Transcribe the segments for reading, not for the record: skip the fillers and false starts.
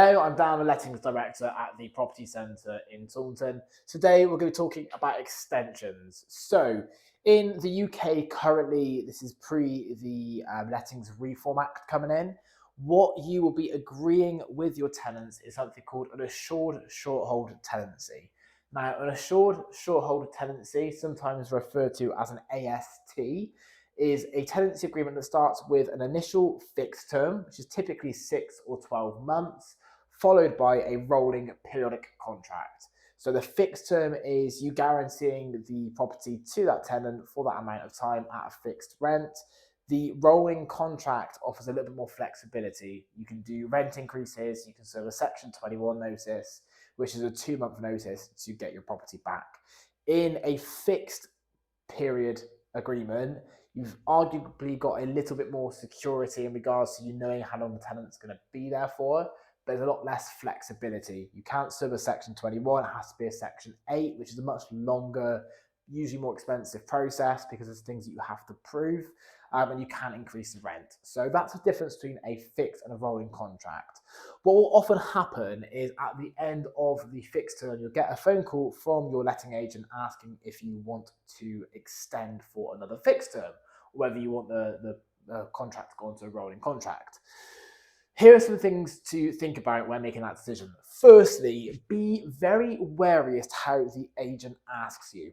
Hello, I'm Dan, the Lettings Director at the Property Centre in Taunton. Today we're going to be talking about extensions. So in the UK currently, this is pre the Lettings Reform Act coming in. What you will be agreeing with your tenants is something called an assured short-hold tenancy. Now, an assured short-hold tenancy, sometimes referred to as an AST, is a tenancy agreement that starts with an initial fixed term, which is typically 6 or 12 months, followed by a rolling periodic contract. So the fixed term is you guaranteeing the property to that tenant for that amount of time at a fixed rent. The rolling contract offers a little bit more flexibility. You can do rent increases, you can serve a Section 21 notice, which is a 2-month notice to get your property back. In a fixed period agreement, you've arguably got a little bit more security in regards to you knowing how long the tenant's going to be there for. There's a lot less flexibility. You can't serve a Section 21, it has to be a Section 8, which is a much longer, usually more expensive process because there's things that you have to prove, and you can't increase the rent. So that's the difference between a fixed and a rolling contract. What will often happen is at the end of the fixed term, you'll get a phone call from your letting agent asking if you want to extend for another fixed term, whether you want the contract to go into a rolling contract. Here are some things to think about when making that decision. Firstly, be very wary as to how the agent asks you.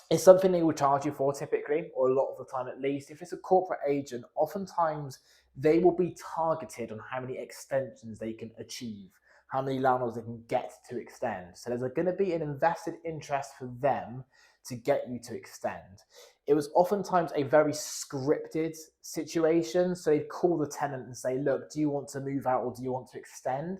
It's something they will charge you for typically, or a lot of the time at least. If it's a corporate agent, oftentimes they will be targeted on how many extensions they can achieve, how many landlords they can get to extend. So there's going to be an invested interest for them to get you to extend. It was oftentimes a very scripted situation. So they'd call the tenant and say, look, do you want to move out or do you want to extend?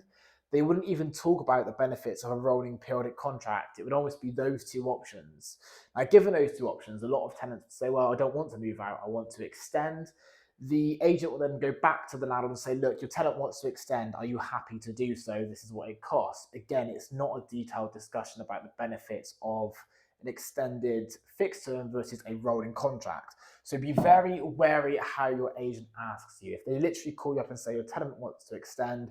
They wouldn't even talk about the benefits of a rolling periodic contract. It would almost be those two options. Now, given those two options, a lot of tenants would say, well, I don't want to move out, I want to extend. The agent will then go back to the landlord and say, look, your tenant wants to extend. Are you happy to do so? This is what it costs. Again, it's not a detailed discussion about the benefits of an extended fixed term versus a rolling contract. So be very wary how your agent asks you. If they literally call you up and say your tenant wants to extend,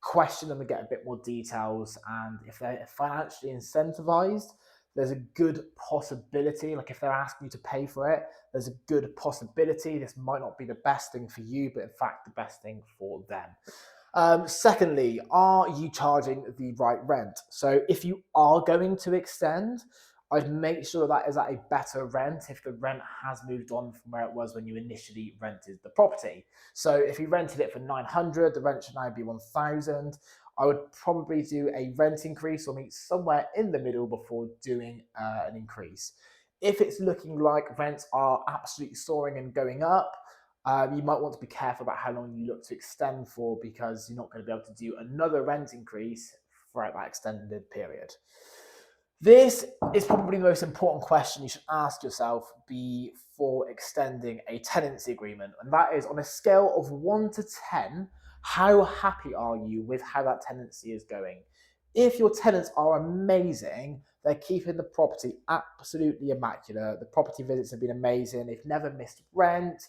question them and get a bit more details. And if they're financially incentivized, there's a good possibility, like if they're asking you to pay for it, there's a good possibility this might not be the best thing for you, but in fact the best thing for them. Secondly, are you charging the right rent? So if you are going to extend, I'd make sure that is at a better rent if the rent has moved on from where it was when you initially rented the property. So if you rented it for 900, the rent should now be 1,000. I would probably do a rent increase or meet somewhere in the middle before doing an increase. If it's looking like rents are absolutely soaring and going up, you might want to be careful about how long you look to extend for, because you're not going to be able to do another rent increase throughout that extended period. This is probably the most important question you should ask yourself before extending a tenancy agreement. And that is, on a scale of 1 to 10, how happy are you with how that tenancy is going? If your tenants are amazing, they're keeping the property absolutely immaculate. The property visits have been amazing. They've never missed rent.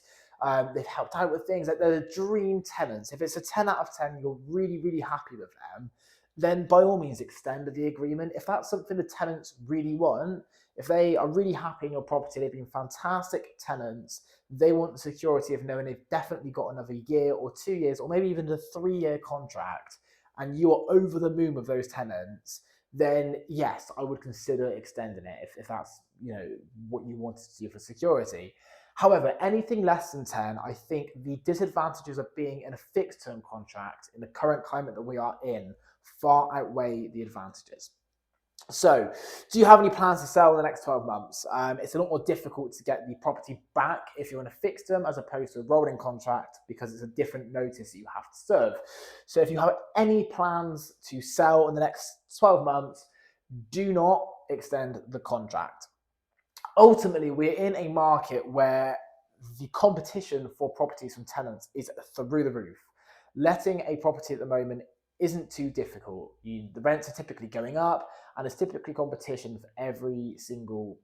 They've helped out with things. Like, they're the dream tenants. If it's a 10 out of 10, you're really, really happy with them, then by all means extend the agreement. If that's something the tenants really want, if they are really happy in your property, they've been fantastic tenants, they want the security of knowing they've definitely got another year or 2 years or maybe even a 3-year contract, and you are over the moon with those tenants, then yes, I would consider extending it if that's what you wanted to do for security. However, anything less than 10, I think the disadvantages of being in a fixed term contract in the current climate that we are in far outweigh the advantages. So, do you have any plans to sell in the next 12 months? It's a lot more difficult to get the property back if you're in a fixed term as opposed to a rolling contract, because it's a different notice that you have to serve. So if you have any plans to sell in the next 12 months, do not extend the contract. Ultimately, we're in a market where the competition for properties from tenants is through the roof. Letting a property at the moment isn't too difficult. The rents are typically going up, and there's typically competition for every single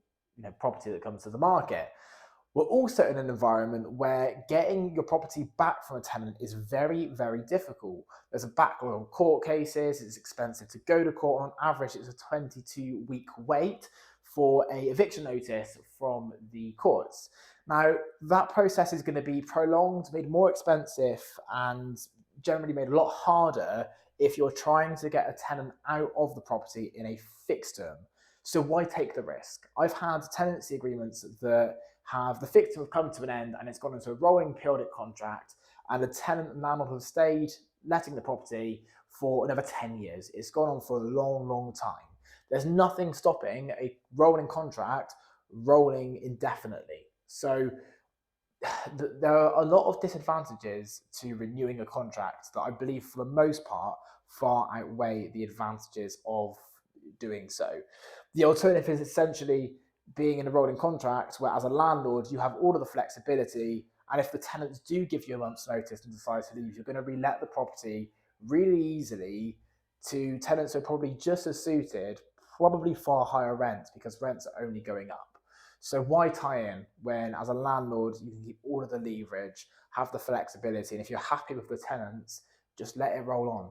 property that comes to the market. We're also in an environment where getting your property back from a tenant is very, very difficult. There's a backlog of court cases, it's expensive to go to court. On average, it's a 22-week wait for a eviction notice from the courts. Now, that process is going to be prolonged, made more expensive, and generally made a lot harder if you're trying to get a tenant out of the property in a fixed term. So why take the risk? I've had tenancy agreements that have the fixed term have come to an end and it's gone into a rolling periodic contract, and the tenant and landlord have stayed letting the property for another 10 years. It's gone on for a long, long time. There's nothing stopping a rolling contract rolling indefinitely. So there are a lot of disadvantages to renewing a contract that I believe, for the most part, far outweigh the advantages of doing so. The alternative is essentially being in a rolling contract where, as a landlord, you have all of the flexibility. And if the tenants do give you a month's notice and decide to leave, you're going to relet the property really easily to tenants who are probably just as suited, probably far higher rents, because rents are only going up. So why tie in when, as a landlord, you can keep all of the leverage, have the flexibility, and if you're happy with the tenants, just let it roll on.